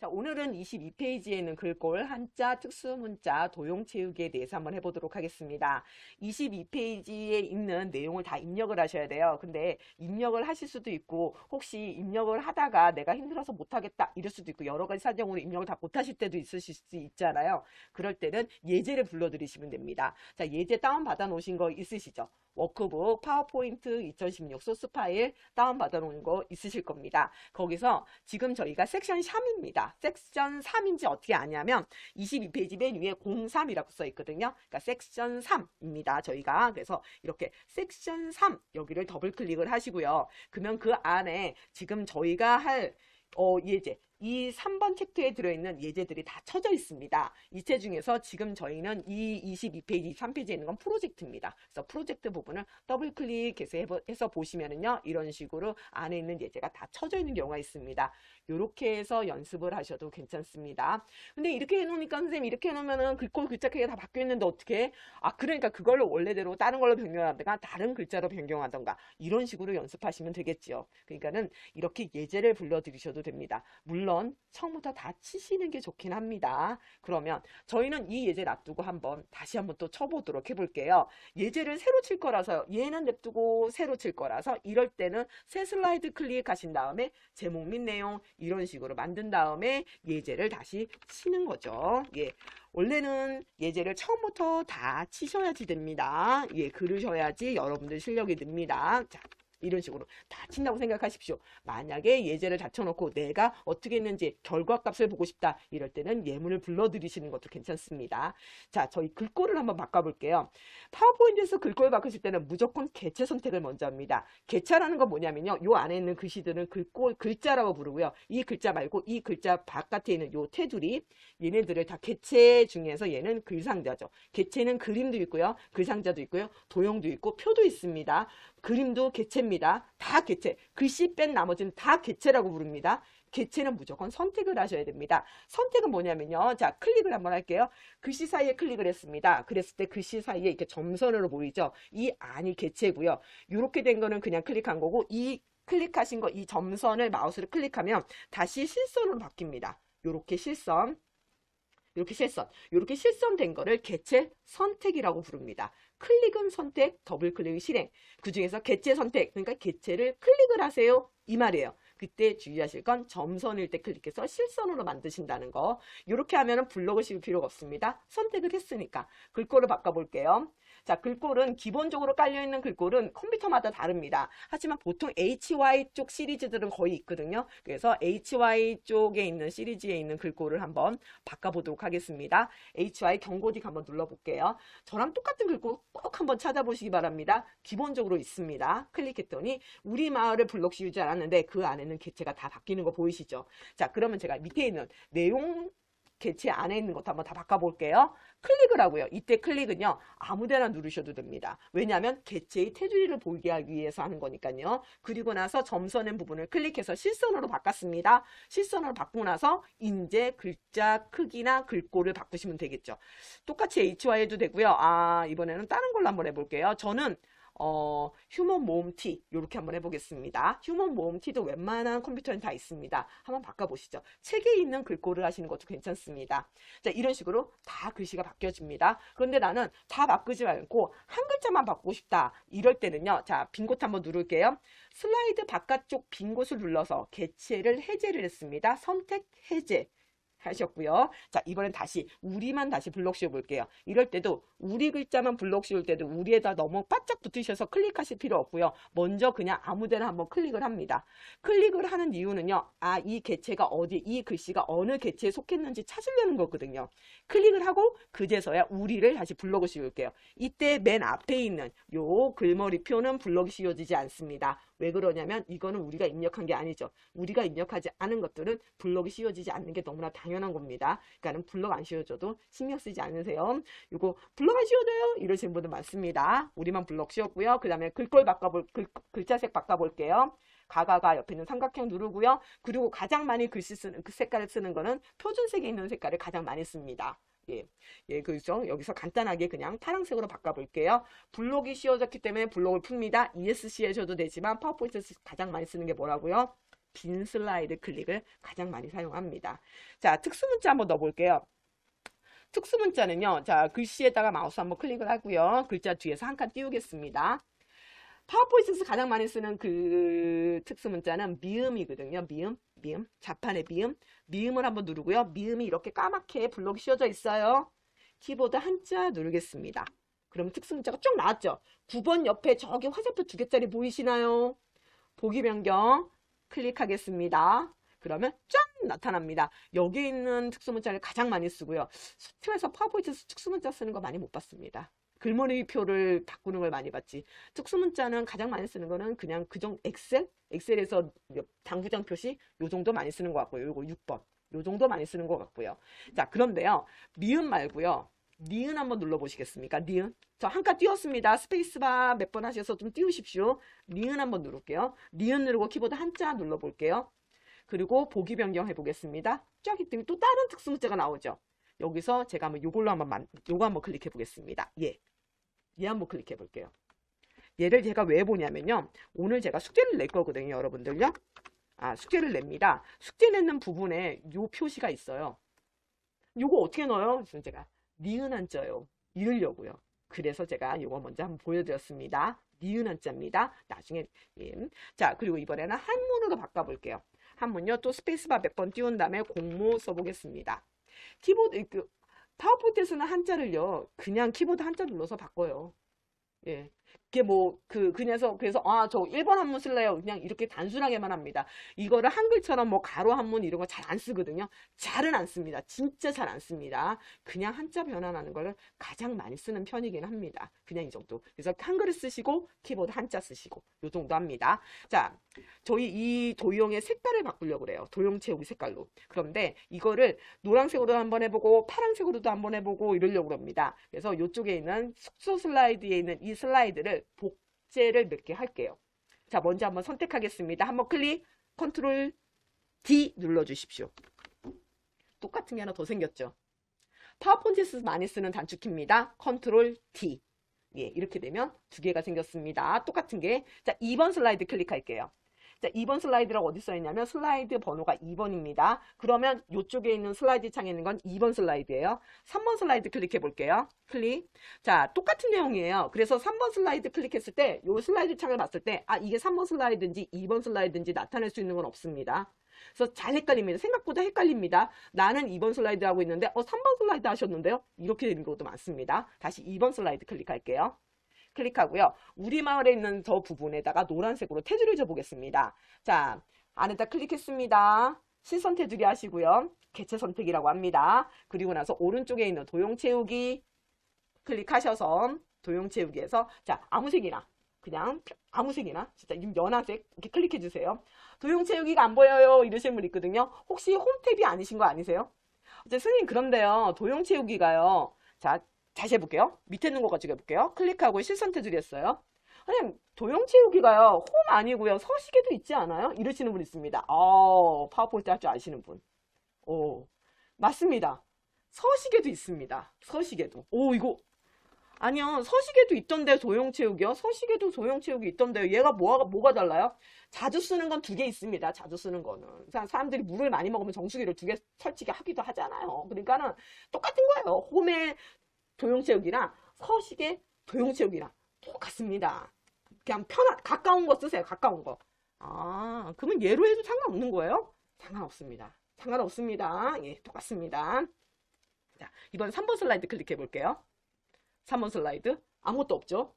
자, 오늘은 22페이지에 있는 글꼴, 한자, 특수문자, 도용 채우기에 대해서 한번 해보도록 하겠습니다. 22페이지에 있는 내용을 다 입력을 하셔야 돼요. 근데 입력을 하실 수도 있고, 혹시 입력을 하다가 내가 힘들어서 못하겠다 이럴 수도 있고, 여러 가지 사정으로 입력을 다 못하실 때도 있으실 수 있잖아요. 그럴 때는 예제를 불러드리시면 됩니다. 자, 예제 다운받아 놓으신 거 있으시죠? 워크북, 파워포인트 2016 소스 파일 다운받아 놓은 거 있으실 겁니다. 거기서 지금 저희가 섹션 3입니다. 섹션 3인지 어떻게 아냐면 22페이지 맨 위에 03이라고 써 있거든요. 그러니까 섹션 3입니다. 저희가 그래서 이렇게 섹션 3 여기를 더블 클릭을 하시고요. 그러면 그 안에 지금 저희가 할 예제 이 3번 챕터에 들어있는 예제들이 다 쳐져 있습니다. 이 책 중에서 지금 저희는 이 22페이지, 23페이지에 있는 건 프로젝트입니다. 그래서 프로젝트 부분을 더블 클릭해서 보시면은요, 이런 식으로 안에 있는 예제가 다 쳐져 있는 경우가 있습니다. 이렇게 해서 연습을 하셔도 괜찮습니다. 근데 이렇게 해놓으니까 선생님 이렇게 해놓으면은 글꼴 글자 크기가 다 바뀌어 있는데 어떻게? 아, 그러니까 그걸로 원래대로 다른 걸로 변경하든가 다른 글자로 변경하든가 이런 식으로 연습하시면 되겠죠. 그러니까는 이렇게 예제를 불러드리셔도 됩니다. 물론 처음부터 다 치시는 게 좋긴 합니다. 그러면 저희는 이 예제 놔두고 다시 한번 또 쳐보도록 해볼게요. 예제를 새로 칠 거라서 얘는 냅두고 새로 칠 거라서 이럴 때는 새 슬라이드 클릭하신 다음에 제목 및 내용 이런 식으로 만든 다음에 예제를 다시 치는 거죠. 예. 원래는 예제를 처음부터 다 치셔야지 됩니다. 예, 그러셔야지 여러분들 실력이 늡니다. 자, 이런 식으로 다 친다고 생각하십시오. 만약에 예제를 다 쳐놓고 내가 어떻게 했는지 결과값을 보고 싶다 이럴 때는 예문을 불러드리시는 것도 괜찮습니다. 자, 저희 글꼴을 한번 바꿔볼게요. 파워포인트에서 글꼴 바꾸실 때는 무조건 개체 선택을 먼저 합니다. 개체라는 건 뭐냐면요, 요 안에 있는 글씨들은 글자라고 부르고요. 이 글자 말고 이 글자 바깥에 있는 요 테두리, 얘네들을 다 개체 중에서 얘는 글상자죠. 개체는 그림도 있고요, 글상자도 있고요, 도형도 있고 표도 있습니다. 그림도 개체입니다. 다 개체. 글씨 뺀 나머지는 다 개체라고 부릅니다. 개체는 무조건 선택을 하셔야 됩니다. 선택은 뭐냐면요. 자, 클릭을 한번 할게요. 글씨 사이에 클릭을 했습니다. 그랬을 때 글씨 사이에 이렇게 점선으로 보이죠? 이 안이 개체고요. 이렇게 된 거는 그냥 클릭한 거고, 이 클릭하신 거, 이 점선을 마우스로 클릭하면 다시 실선으로 바뀝니다. 요렇게 실선. 이렇게 실선된 거를 개체 선택이라고 부릅니다. 클릭은 선택, 더블 클릭은 실행. 그 중에서 개체 선택, 그러니까 개체를 클릭을 하세요. 이 말이에요. 그때 주의하실 건 점선일 때 클릭해서 실선으로 만드신다는 거. 이렇게 하면은 블록을 씌울 필요가 없습니다. 선택을 했으니까. 글꼴을 바꿔볼게요. 자, 글꼴은 기본적으로 깔려있는 글꼴은 컴퓨터마다 다릅니다. 하지만 보통 HY 쪽 시리즈들은 거의 있거든요. 그래서 HY 쪽에 있는 시리즈에 있는 글꼴을 한번 바꿔보도록 하겠습니다. HY 경고딕 한번 눌러볼게요. 저랑 똑같은 글꼴 꼭 한번 찾아보시기 바랍니다. 기본적으로 있습니다. 클릭했더니 우리 마을을 블록 씌우지 않았는데 그 안에는 개체가 다 바뀌는 거 보이시죠? 자, 그러면 제가 밑에 있는 내용 개체 안에 있는 것도 한번 다 바꿔볼게요. 클릭을 하고요. 이때 클릭은요, 아무데나 누르셔도 됩니다. 왜냐하면 개체의 테두리를 보이게 하기 위해서 하는 거니까요. 그리고 나서 점선의 부분을 클릭해서 실선으로 바꿨습니다. 실선으로 바꾸고 나서 이제 글자 크기나 글꼴을 바꾸시면 되겠죠. 똑같이 HY 해도 되고요. 아, 이번에는 다른 걸로 한번 해볼게요. 저는 휴먼 모음 T 이렇게 한번 해보겠습니다. 휴먼 모음 T도 웬만한 컴퓨터엔 다 있습니다. 한번 바꿔보시죠. 책에 있는 글꼴을 하시는 것도 괜찮습니다. 자, 이런 식으로 다 글씨가 바뀌어집니다. 그런데 나는 다 바꾸지 말고 한 글자만 바꾸고 싶다. 이럴 때는요. 자, 빈 곳 한번 누를게요. 슬라이드 바깥쪽 빈 곳을 눌러서 개체를 해제를 했습니다. 선택 해제. 하셨고요. 자, 이번엔 우리만 다시 블록 씌워 볼게요. 이럴 때도 우리 글자만 블록 씌울 때도 우리에다 너무 바짝 붙으셔서 클릭하실 필요 없고요. 먼저 그냥 아무데나 한번 클릭을 합니다. 클릭을 하는 이유는요. 아, 이 개체가 이 글씨가 어느 개체에 속했는지 찾으려는 거거든요. 클릭을 하고 그제서야 우리를 다시 블록을 씌울게요. 이때 맨 앞에 있는 요 글머리표는 블록이 씌워지지 않습니다. 왜 그러냐면 이거는 우리가 입력한 게 아니죠. 우리가 입력하지 않은 것들은 블록이 씌워지지 않는 게 너무나 당연한 겁니다. 그러니까는 블록 안 씌워줘도 신경 쓰지 않으세요. 이거 블록 안 씌워줘요? 이러시는 분들 많습니다. 우리만 블록 씌웠고요. 그 다음에 글자색 바꿔볼게요. 가가가 옆에 있는 삼각형 누르고요. 그리고 가장 많이 글씨 쓰는 그 색깔을 쓰는 거는 표준색에 있는 색깔을 가장 많이 씁니다. 예, 예, 그죠? 여기서 간단하게 그냥 파란색으로 바꿔볼게요. 블록이 씌워졌기 때문에 블록을 풉니다. ESC 하셔도 되지만 파워포인트에서 가장 많이 쓰는 게 뭐라고요? 빈 슬라이드 클릭을 가장 많이 사용합니다. 자, 특수문자 한번 넣어볼게요. 특수문자는요, 자, 글씨에다가 마우스 한번 클릭을 하고요. 글자 뒤에서 한 칸 띄우겠습니다. 파워포인트에서 가장 많이 쓰는 그 특수문자는 미음이거든요. 미음, 자판의 미음. 미음을 한번 누르고요. 미음이 이렇게 까맣게 블록이 씌워져 있어요. 키보드 한자 누르겠습니다. 그러면 특수문자가 쭉 나왔죠. 9번 옆에 저기 화살표 2개짜리 보이시나요? 보기 변경 클릭하겠습니다. 그러면 쫙 나타납니다. 여기 있는 특수문자를 가장 많이 쓰고요. 수트에서 파워포인트에서 특수문자 쓰는 거 많이 못 봤습니다. 글머리표를 바꾸는 걸 많이 봤지. 특수문자는 가장 많이 쓰는 거는 그냥 엑셀에서 당구장 표시 요 정도 많이 쓰는 것 같고요. 요거 6번 요 정도 많이 쓰는 것 같고요. 자, 그런데요, 미음 말고요, 니은 한번 눌러보시겠습니까? 니은. 저 한 칸 띄웠습니다. 스페이스바 몇 번 하셔서 좀 띄우십시오. 니은 한번 누를게요. 니은 누르고 키보드 한자 눌러볼게요. 그리고 보기 변경해 보겠습니다. 쫙 있더니 또 다른 특수문자가 나오죠. 여기서 제가 한번 요거 한번 클릭해 보겠습니다. 얘 한번 클릭해 볼게요. 얘를 제가 왜 보냐면요, 오늘 제가 숙제를 낼 거거든요, 여러분들요. 숙제를 냅니다. 숙제 내는 부분에 요 표시가 있어요. 요거 어떻게 넣어요? 그래서 제가 니은 한자요. 읽으려고요. 그래서 제가 요거 먼저 한번 보여드렸습니다. 니은 한자입니다. 나중에 자, 그리고 이번에는 한문으로 바꿔볼게요. 한문요. 또 스페이스바 몇 번 띄운 다음에 공모 써보겠습니다. 키보드 파워포인트에서는 한자를요, 그냥 키보드 한자 눌러서 바꿔요. 예. 그게 그래서 저 1번 한문 쓸래요. 그냥 이렇게 단순하게만 합니다. 이거를 한글처럼 뭐 가로 한문 이런 거 잘 안 쓰거든요. 잘은 안 씁니다. 진짜 잘 안 씁니다. 그냥 한자 변환하는 거를 가장 많이 쓰는 편이긴 합니다. 그냥 이 정도. 그래서 한글을 쓰시고 키보드 한자 쓰시고 요 정도 합니다. 자, 저희 이 도형의 색깔을 바꾸려고 그래요. 도형 채우기 색깔로. 그런데 이거를 노란색으로 한번 해보고 파란색으로도 한번 해보고 이러려고 합니다. 그래서 이쪽에 있는 숙소 슬라이드에 있는 이 슬라이드를 복제를 몇 개 할게요. 자, 먼저 한번 선택하겠습니다. 한번 컨트롤 D 눌러주십시오. 똑같은 게 하나 더 생겼죠. 파워포인트에서 많이 쓰는 단축키입니다. 컨트롤 D. 이렇게 되면 두 개가 생겼습니다. 똑같은 게. 자, 2번 슬라이드 클릭할게요. 자, 2번 슬라이드라고 어디 써 있냐면 슬라이드 번호가 2번입니다. 그러면 이쪽에 있는 슬라이드 창에 있는 건 2번 슬라이드예요. 3번 슬라이드 클릭해 볼게요. 클릭. 자, 똑같은 내용이에요. 그래서 3번 슬라이드 클릭했을 때 이 슬라이드 창을 봤을 때 이게 3번 슬라이드인지 2번 슬라이드인지 나타낼 수 있는 건 없습니다. 그래서 잘 헷갈립니다. 생각보다 헷갈립니다. 나는 2번 슬라이드 하고 있는데 3번 슬라이드 하셨는데요. 이렇게 되는 것도 많습니다. 다시 2번 슬라이드 클릭할게요. 클릭하고요. 우리마을에 있는 저 부분에다가 노란색으로 테두리를 줘보겠습니다. 자, 안에다 클릭했습니다. 실선 테두리 하시고요. 개체 선택이라고 합니다. 그리고 나서 오른쪽에 있는 도형 채우기 클릭하셔서 도형 채우기에서 자, 아무 색이나 그냥 아무 색이나 진짜 연한색 이렇게 클릭해 주세요. 도형 채우기가 안 보여요 이러시는 분 있거든요. 혹시 홈탭이 아니신 거 아니세요? 선생님, 그런데요, 도형 채우기가요. 자, 다시 해볼게요. 밑에 있는 거 가지고 해볼게요. 클릭하고 실선 테두리 했어요. 선생님, 도형 채우기가요, 홈 아니고요, 서식에도 있지 않아요? 이러시는 분 있습니다. 파워포인트 할 줄 아시는 분. 맞습니다. 서식에도 있습니다. 서식에도. 이거 아니요, 서식에도 있던데 도형 채우기요? 서식에도 도형 채우기 있던데요. 얘가 뭐가 달라요? 자주 쓰는 건 두 개 있습니다. 자주 쓰는 거는. 사람들이 물을 많이 먹으면 정수기를 두 개 설치게 하기도 하잖아요. 그러니까는 똑같은 거예요. 홈의 도형 채우기나 서식의 도형 채우기나 똑같습니다. 그냥 가까운 거 쓰세요. 가까운 거. 그러면 얘로 해도 상관없는 거예요? 상관없습니다. 상관없습니다. 예, 똑같습니다. 자, 이번 3번 슬라이드 클릭해 볼게요. 3번 슬라이드. 아무것도 없죠?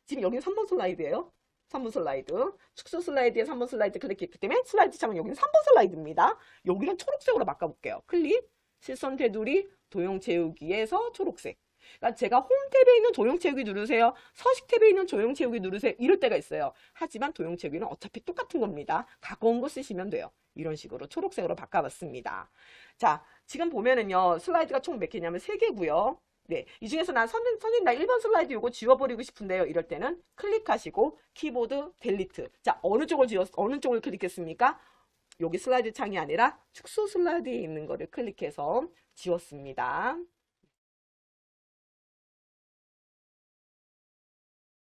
지금 여기는 3번 슬라이드예요. 3번 슬라이드. 축소 슬라이드에 3번 슬라이드 클릭했기 때문에 슬라이드 창은 여기는 3번 슬라이드입니다. 여기는 초록색으로 바꿔볼게요. 클릭. 실선 테두리 도형 채우기에서 초록색. 그러니까 제가 홈 탭에 있는 도형 채우기 누르세요. 서식 탭에 있는 도형 채우기 누르세요. 이럴 때가 있어요. 하지만 도형 채우기는 어차피 똑같은 겁니다. 가까운 거 쓰시면 돼요. 이런 식으로 초록색으로 바꿔봤습니다. 자, 지금 보면은요, 슬라이드가 총 몇 개냐면 3개고요. 네, 이 중에서 선생님 나 1번 슬라이드 요거 지워버리고 싶은데요. 이럴 때는 클릭하시고 키보드 델리트. 자, 어느 쪽을 클릭했습니까? 여기 슬라이드 창이 아니라 축소 슬라이드에 있는 거를 클릭해서 지웠습니다.